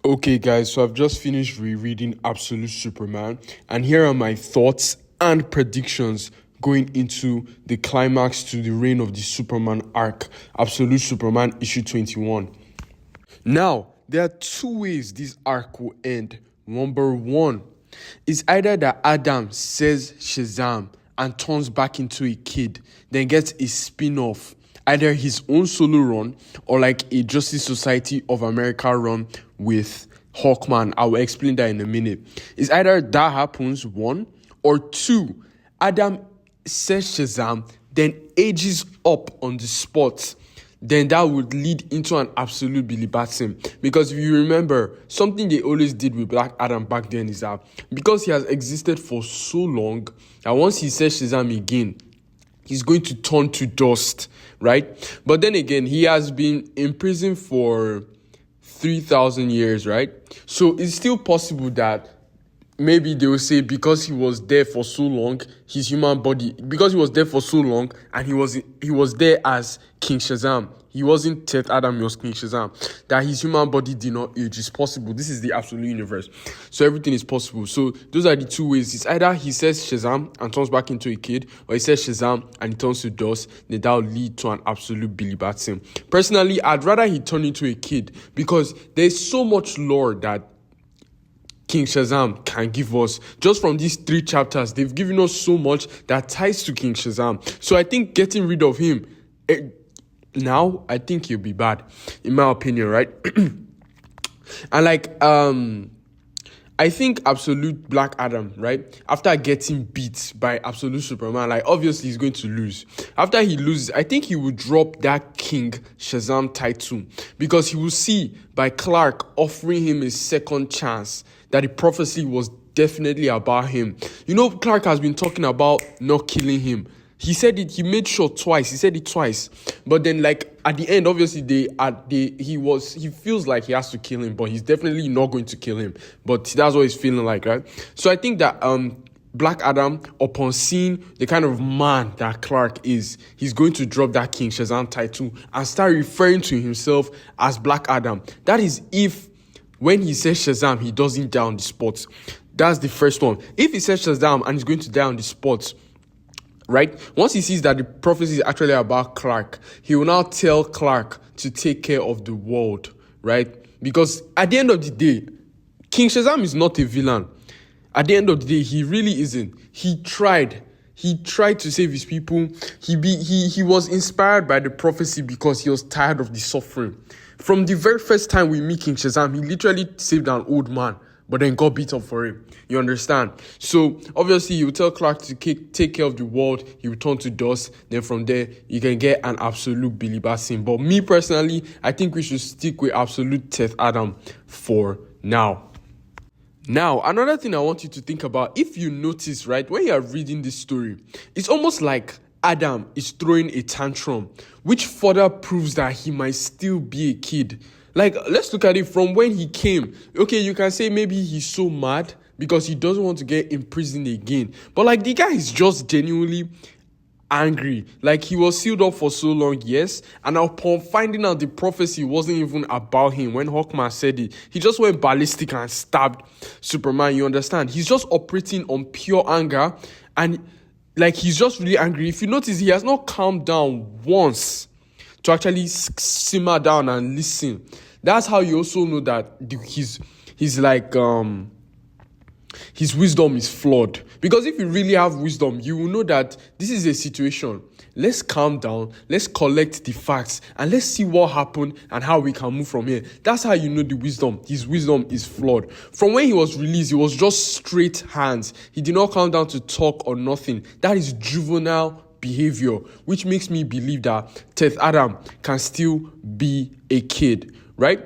Okay, guys, so I've just finished rereading Absolute Superman, and here are my thoughts and predictions going into the climax to the reign of the Superman arc, Absolute Superman issue 21. Now, there are two ways this arc will end. Number one is either that Adam says Shazam and turns back into a kid, then gets a spin-off, either his own solo run or like a Justice Society of America run with Hawkman. I will explain that in a minute. It's either that happens, one, or two, Adam says Shazam, then ages up on the spot. Then that would lead into an absolute Billy Batson. Because if you remember, something they always did with Black Adam back then is that because he has existed for so long, that once he says Shazam again, he's going to turn to dust, right? But then again, he has been in prison for 3,000 years, right? So it's still possible that maybe they will say because he was there for so long, his human body, because he was there for so long and he was there as King Shazam. He wasn't Teth Adam, he was King Shazam. That his human body did not age. It's possible. This is the absolute universe. So everything is possible. So those are the two ways. It's either he says Shazam and turns back into a kid, or he says Shazam and he turns to dust. Then that will lead to an absolute Billy Batson. Personally, I'd rather he turn into a kid because there's so much lore that King Shazam can give us. Just from these 3 chapters, they've given us so much that ties to King Shazam. So I think getting rid of him now, I think he'll be bad, in my opinion, right? And I think Absolute Black Adam, right? After getting beat by Absolute Superman, like obviously he's going to lose. After he loses, I think he will drop that King Shazam title because he will see by Clark offering him a second chance that the prophecy was definitely about him. You know, Clark has been talking about not killing him. He said it, he made sure twice. He said it twice. But then like at the end, obviously he feels like he has to kill him, but he's definitely not going to kill him. But that's what he's feeling like, right? So I think that Black Adam, upon seeing the kind of man that Clark is, he's going to drop that King Shazam title and start referring to himself as Black Adam. That is if when he says Shazam, he doesn't die on the spot. That's the first one. If he says Shazam and he's going to die on the spot, right? Once he sees that the prophecy is actually about Clark, he will now tell Clark to take care of the world, right? Because at the end of the day, King Shazam is not a villain. At the end of the day, he really isn't. He tried to save his people. He was inspired by the prophecy because he was tired of the suffering. From the very first time we meet King Shazam, he literally saved an old man, but then got beat up for him. You understand? So obviously he will tell Clark to take care of the world. He will turn to dust. Then from there, you can get an absolute Billy Batson. But me personally, I think we should stick with absolute Teth Adam for now. Now, another thing I want you to think about, if you notice, right, when you are reading this story, it's almost like Adam is throwing a tantrum, which further proves that he might still be a kid. Like, let's look at it from when he came. Okay, you can say maybe he's so mad because he doesn't want to get imprisoned again. But like, the guy is just genuinely angry. Like, he was sealed up for so long, yes, and upon finding out the prophecy wasn't even about him, when Hawkman said it, he just went ballistic and stabbed Superman. You understand? He's just operating on pure anger, and like, he's just really angry. If you notice, he has not calmed down once to actually simmer down and listen. That's how you also know that his wisdom is flawed. Because if you really have wisdom, you will know that this is a situation. Let's calm down, let's collect the facts, and let's see what happened and how we can move from here. That's how you know his wisdom is flawed. From when he was released, it was just straight hands. He did not calm down to talk or nothing. That is juvenile behavior, which makes me believe that Teth Adam can still be a kid, right?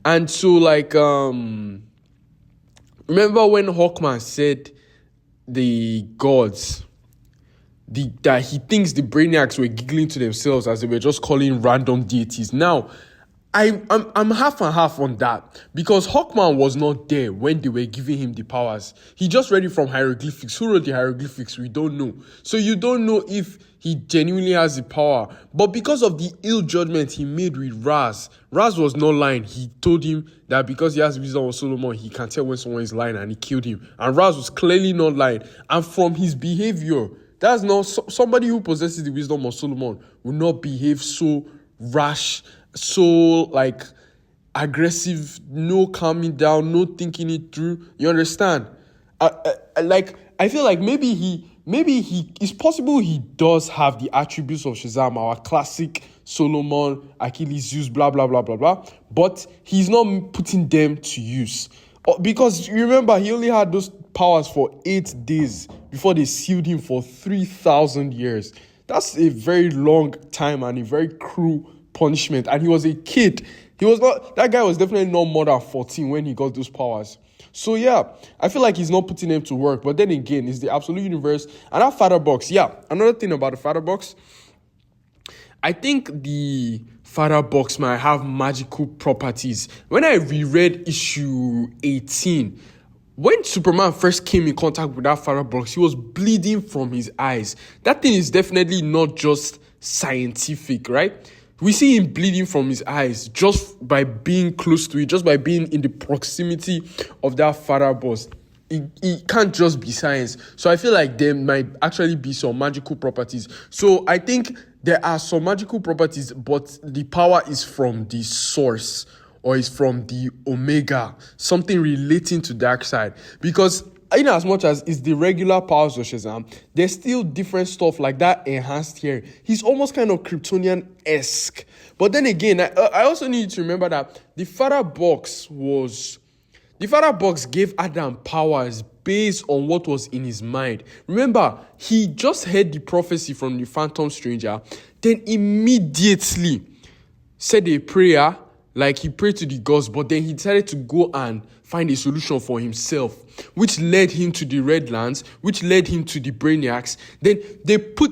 And so like remember when Hawkman said the gods, that he thinks the Brainiacs were giggling to themselves as they were just calling random deities. Now, I'm half and half on that because Hawkman was not there when they were giving him the powers. He just read it from hieroglyphics. Who wrote the hieroglyphics? We don't know. So you don't know if he genuinely has the power. But because of the ill judgment he made with Raz was not lying. He told him that because he has wisdom of Solomon, he can tell when someone is lying, and he killed him. And Raz was clearly not lying. And from his behavior, that's not somebody who possesses the wisdom of Solomon will not behave so rash, so like aggressive, no calming down, no thinking it through. You understand? I feel like maybe it's possible he does have the attributes of Shazam, our classic Solomon, Achilles, Zeus, blah blah blah blah blah, but he's not putting them to use. Because you remember, he only had those powers for 8 days before they sealed him for 3,000 years. That's a very long time and a very cruel punishment. And he was a kid. That guy was definitely not more than 14 when he got those powers. So yeah, I feel like he's not putting them to work. But then again, it's the absolute universe. And that father box, yeah, another thing about the father box, I think the father box might have magical properties. When I reread issue 18, when Superman first came in contact with that father box, he was bleeding from his eyes. That thing is definitely not just scientific, right? We see him bleeding from his eyes just by being close to it, just by being in the proximity of that father box. It can't just be science. So I feel like there might actually be some magical properties. So I think there are some magical properties, but the power is from the source, or is from the Omega, something relating to Darkseid. Because in as much as it's the regular powers of Shazam, there's still different stuff like that enhanced here. He's almost kind of Kryptonian-esque. But then again, I also need to remember that the father box gave Adam powers based on what was in his mind. Remember, he just heard the prophecy from the Phantom Stranger, then immediately said a prayer, like he prayed to the gods, but then he decided to go and find a solution for himself, which led him to the Red Lands, which led him to the Brainiacs. Then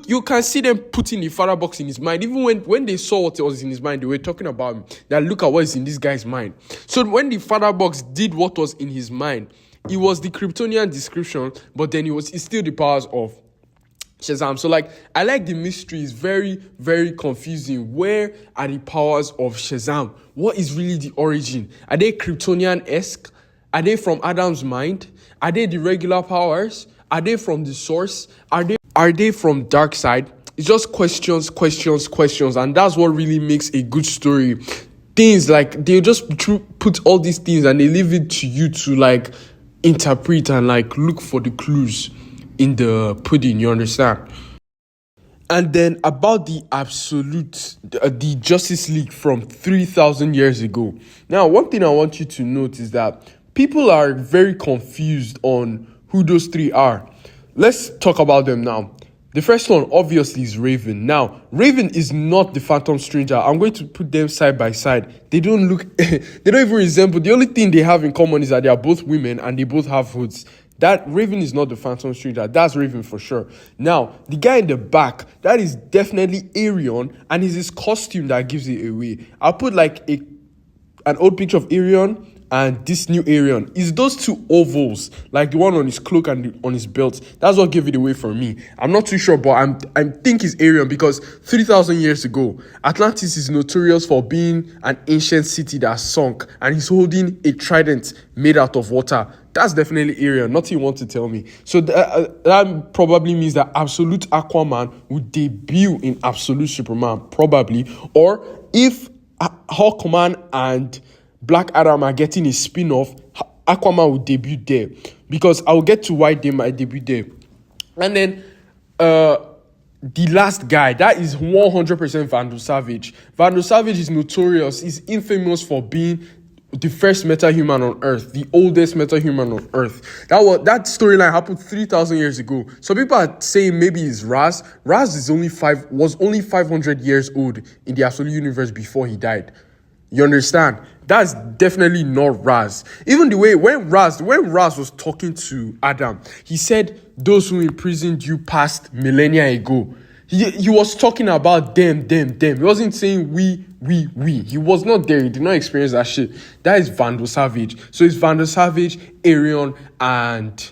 you can see them putting the father box in his mind. Even when they saw what was in his mind, they were talking about him. That look at what is in this guy's mind. So when the father box did what was in his mind, it was the Kryptonian description, but then it's still the powers of Shazam. So I like the mystery. It's very, very confusing. Where are the powers of Shazam? What is really the origin? Are they Kryptonian-esque? Are they from Adam's mind? Are they the regular powers? Are they from the source? Are they from Darkseid? It's just questions, and that's what really makes a good story. Things like they just put all these things and they leave it to you to interpret and look for the clues in the pudding, you understand? And then about the Absoulte, the Justice League from 3,000 years ago. Now, one thing I want you to note is that people are very confused on who those three are. Let's talk about them now. The first one, obviously, is Raven. Now, Raven is not the Phantom Stranger. I'm going to put them side by side. They don't even resemble. The only thing they have in common is that they are both women and they both have hoods. That Raven is not the Phantom Stranger. That's Raven for sure. Now, the guy in the back, that is definitely Arion, and it's his costume that gives it away. I'll put an old picture of Arion and this new Arion. It's those two ovals, like the one on his cloak and on his belt. That's what gave it away for me. I'm not too sure, but I think it's Arion because 3,000 years ago, Atlantis is notorious for being an ancient city that sunk, and he's holding a trident made out of water. That's definitely Arion, nothing you want to tell me. So that probably means that Absolute Aquaman would debut in Absolute Superman, probably. Or if Hawkman and Black Adam are getting a spinoff, Aquaman will debut there. Because I'll get to why they might debut there. And then the last guy, that is 100% Vandal Savage. Vandal Savage is notorious. He's infamous for being the first metahuman on Earth, the oldest metahuman on Earth. That storyline happened 3,000 years ago. So people are saying maybe it's Raz. Raz was only 500 years old in the Absolute Universe before he died. You understand? That's definitely not Raz. Even the way when Raz was talking to Adam, he said, "Those who imprisoned you passed millennia ago." He was talking about them. He wasn't saying we. He was not there. He did not experience that shit. That is Vandal Savage. So it's Vandal Savage, Arion, and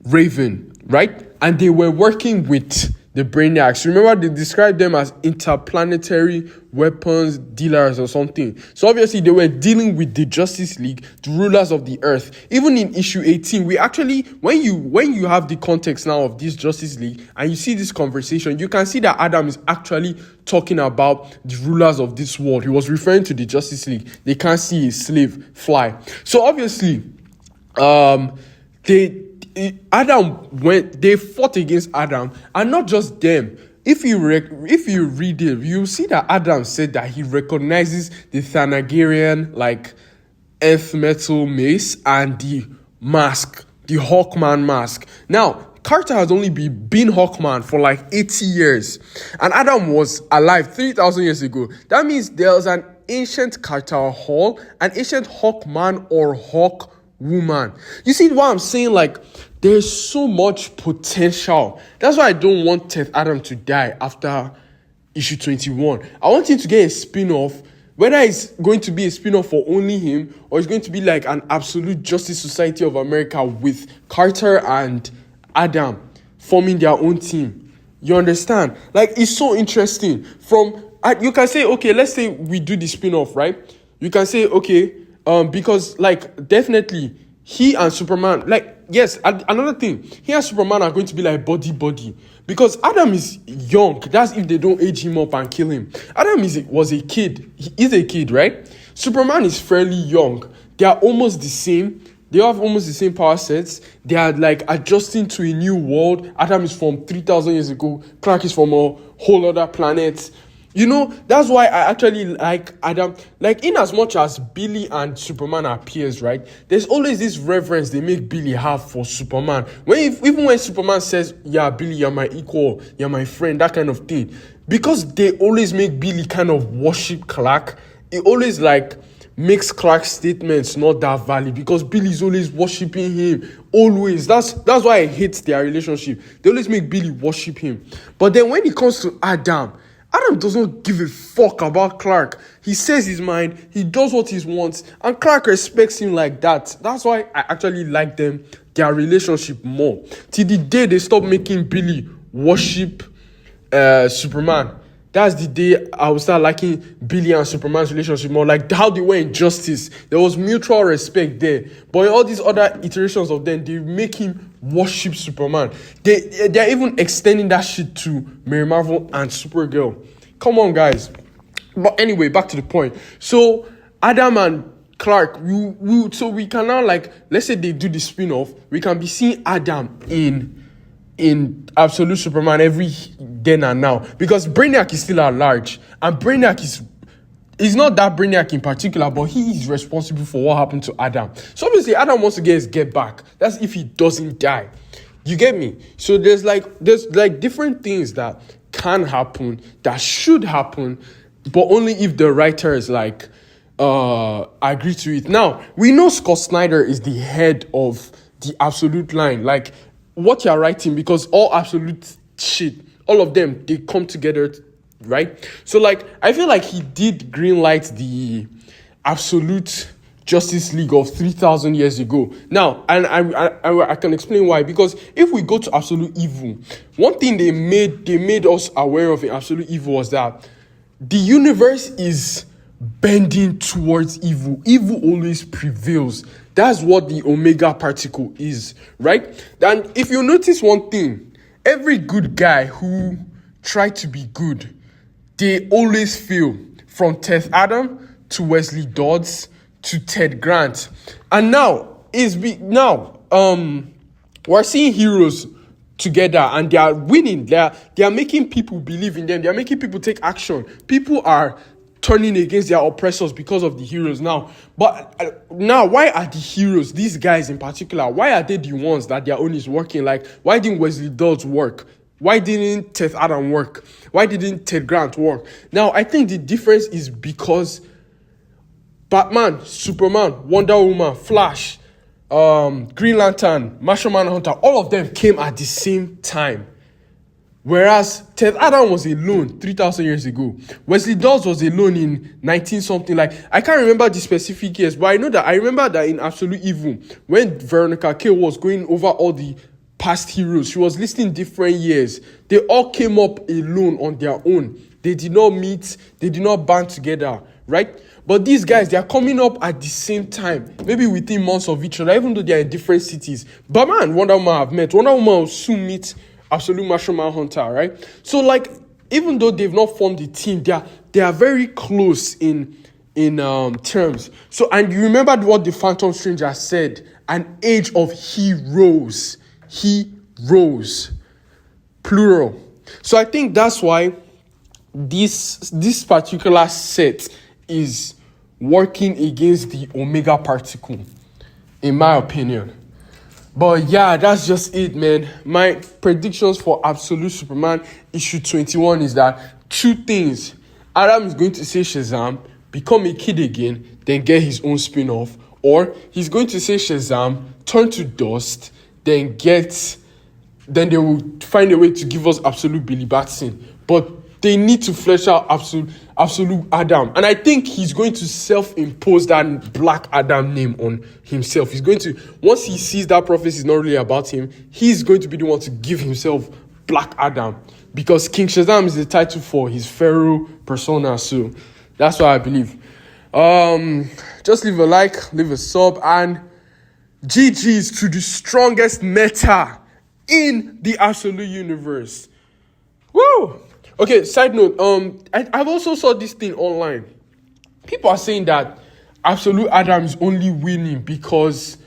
Raven, right? And they were working with the Brainiacs. Remember, they described them as interplanetary weapons dealers or something. So obviously, they were dealing with the Justice League, the rulers of the Earth. Even in issue 18, we actually, when you have the context now of this Justice League and you see this conversation, you can see that Adam is actually talking about the rulers of this world. He was referring to the Justice League. They can't see a slave fly. So obviously, they fought against Adam, and not just them. If you read it, you see that Adam said that he recognizes the Thanagarian earth metal mace and the mask, the Hawkman mask. Now, Carter has only been Hawkman for 80 years, and Adam was alive 3,000 years ago. That means there's an ancient Carter Hall, an ancient Hawkman or Hawk woman. You see what I'm saying? There's so much potential. That's why I don't want Teth Adam to die after issue 21. I want him to get a spin-off, whether it's going to be a spin-off for only him or it's going to be like an Absolute Justice Society of America with Carter and Adam forming their own team. You understand? It's so interesting. You can say, okay, let's say we do the spin-off, right? You can say, okay, because definitely he and Superman, yes, another thing, he and Superman are going to be body because Adam is young. That's if they don't age him up and kill him. Adam was a kid. He is a kid, right? Superman is fairly young. They are almost the same. They have almost the same power sets. They are adjusting to a new world. Adam is from 3,000 years ago. Clark is from a whole other planet. That's why I actually like Adam. In as much as Billy and Superman are peers, right? There's always this reverence they make Billy have for Superman. Even when Superman says, yeah, Billy, you're my equal, you're my friend, that kind of thing. Because they always make Billy kind of worship Clark. It always makes Clark's statements not that valid because Billy's always worshiping him. Always. That's why I hate their relationship. They always make Billy worship him. But then when it comes to Adam does not give a fuck about Clark. He says his mind, he does what he wants, and Clark respects him like that. That's why I actually like their relationship more. Till the day they stop making Billy worship Superman. That's the day I will start liking Billy and Superman's relationship more. How they were in Justice. There was mutual respect there. But in all these other iterations of them, they make him worship Superman. They're even extending that shit to Mary Marvel and Supergirl. Come on, guys. But anyway, back to the point. So, Adam and Clark, so we can now, let's say they do the spin-off, we can be seeing Adam in Absolute Superman every then and now, because Brainiac is still at large, and Brainiac is not that Brainiac in particular, but he is responsible for what happened to Adam. So obviously Adam wants to get his get back. That's if he doesn't die. You get me? So there's different things that can happen, that should happen, but only if the writers agree to it. Now we know Scott Snyder is the head of the Absolute line. What you're writing, because all Absolute shit, all of them, they come together, right? So I feel he did greenlight the Absolute Justice League of 3,000 years ago. Now, and I can explain why. Because if we go to Absolute Evil, one thing they made us aware of in Absolute Evil was that the universe is bending towards evil. Evil always prevails. That's what the Omega particle is, right? And if you notice one thing, every good guy who tried to be good, they always fail. From Teth Adam to Wesley Dodds to Ted Grant. And now we're seeing heroes together and they are winning. They are making people believe in them. They are making people take action. People are turning against their oppressors because of the heroes now. But now, why are the heroes, these guys in particular, why are they the ones that their own is working? Why didn't Wesley Dodds work? Why didn't Teth Adam work? Why didn't Ted Grant work? Now, I think the difference is because Batman, Superman, Wonder Woman, Flash, Green Lantern, Martian Manhunter, all of them came at the same time. Whereas Ted Adam was alone 3,000 years ago. Wesley Dawes was alone in 19 something. Like, I can't remember the specific years, but I remember that in Absolute Evil, when Veronica K was going over all the past heroes, she was listing different years. They all came up alone on their own. They did not meet, they did not band together, right? But these guys, they are coming up at the same time, maybe within months of each other, even though they are in different cities. Batman and Wonder Woman have met. Wonder Woman will soon meet Absolute Martial Manhunter, right? So, like, even though they've not formed a team, they are very close in terms. So, and you remember what the Phantom Stranger said: an age of heroes. He rose, plural. So I think that's why this particular set is working against the Omega particle, in my opinion. But yeah, that's just it, man. My predictions for Absolute Superman issue 21 is that 2 things. Adam is going to say Shazam, become a kid again, then get his own spin-off. Or he's going to say Shazam, turn to dust, then they will find a way to give us Absolute Billy Batson. But they need to flesh out Absolute Adam. And I think he's going to self-impose that Black Adam name on himself. He's going to, once he sees that prophecy is not really about him, he's going to be the one to give himself Black Adam. Because King Shazam is the title for his Pharaoh persona. So that's what I believe. Just leave a like, leave a sub, and GG's to the strongest meta in the Absolute universe. Woo! Okay, side note, I've also saw this thing online. People are saying that Absolute Adam is only winning because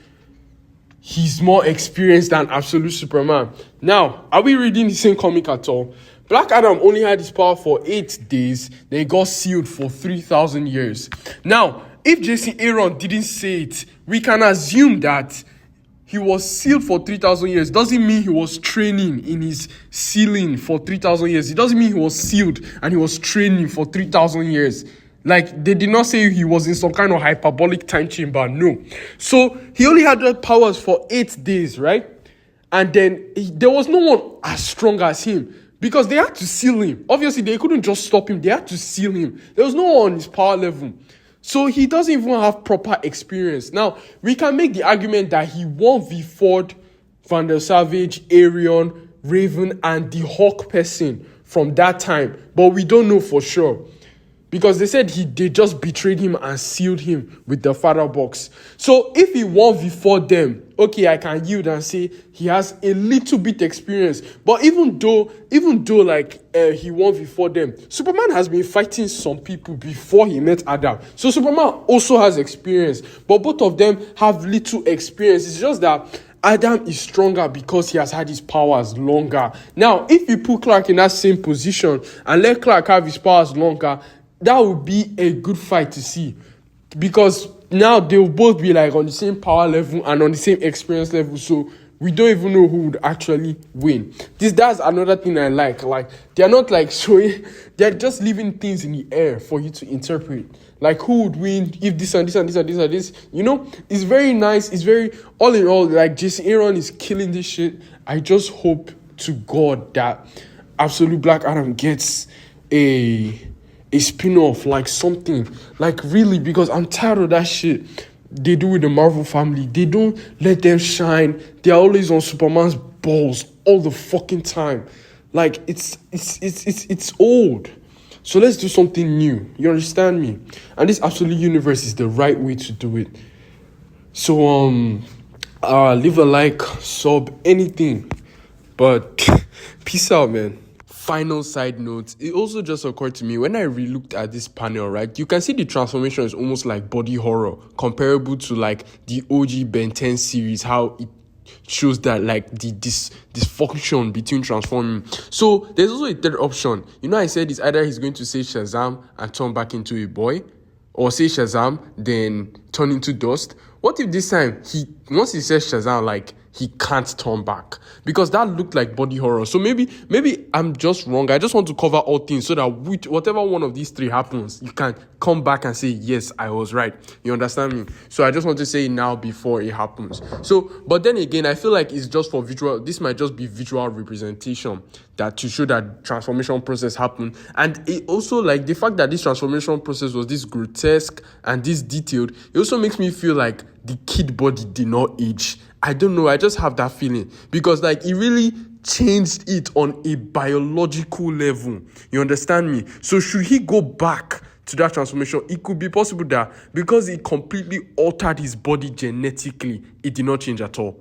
he's more experienced than Absolute Superman. Now, are we reading the same comic at all? Black Adam only had his power for 8 days, then he got sealed for 3,000 years. Now, if Jason Aaron didn't say it, we can assume that he was sealed for 3,000 years. Doesn't mean he was training in his sealing for 3,000 years. It doesn't mean he was sealed and he was training for 3,000 years. Like, they did not say he was in some kind of hyperbolic time chamber. No. So, he only had the powers for 8 days, right? And then there was no one as strong as him because they had to seal him. Obviously, they couldn't just stop him. They had to seal him. There was no one on his power level. So he doesn't even have proper experience. Now, we can make the argument that he 1v4'd Vandal Savage, Arion, Raven, and the Hawk person from that time. But we don't know for sure. Because they said they just betrayed him and sealed him with the father box. So if he 1v4 them, okay, I can yield and say he has a little bit experience. But even though he 1v4 them, Superman has been fighting some people before he met Adam. So Superman also has experience. But both of them have little experience. It's just that Adam is stronger because he has had his powers longer. Now, if you put Clark in that same position and let Clark have his powers longer, that would be a good fight to see, because now they'll both be like on the same power level and on the same experience level. So we don't even know who would actually win. That's another thing I like. Like, they're not like showing, they're just leaving things in the air for you to interpret. Like, who would win if this and this and this and this and this. You know, it's very nice. It's very, all in all, like, Jason Aaron is killing this shit. I just hope to God that Absolute Black Adam gets a spin-off, like something, like, really, because I'm tired of that shit they do with the Marvel family. They don't let them shine. They're always on Superman's balls all the fucking time. Like, it's old. So let's do something new. You understand me? And this Absolute universe is the right way to do it. So leave a like, sub, anything. But peace out, man. Final side note, it also just occurred to me when I re-looked at this panel, right? You can see the transformation is almost like body horror, comparable to like the OG Ben 10 series, how it shows that like the dysfunction between transforming. So there's also a third option. You know, I said it's either he's going to say Shazam and turn back into a boy, or say Shazam then turn into dust. What if this time once he says Shazam, like, he can't turn back, because that looked like body horror. So maybe I'm just wrong. I just want to cover all things so that whatever one of these three happens, you can come back and say, yes, I was right. You understand me? So I just want to say it now before it happens. So, but then again, I feel like it's just for visual. This might just be visual representation, that to show that transformation process happened. And it also, like, the fact that this transformation process was this grotesque and this detailed, it also makes me feel like the kid body did not age. I don't know, I just have that feeling, because like it really changed it on a biological level. You understand me? So should he go back to that transformation, it could be possible that because it completely altered his body genetically, it did not change at all.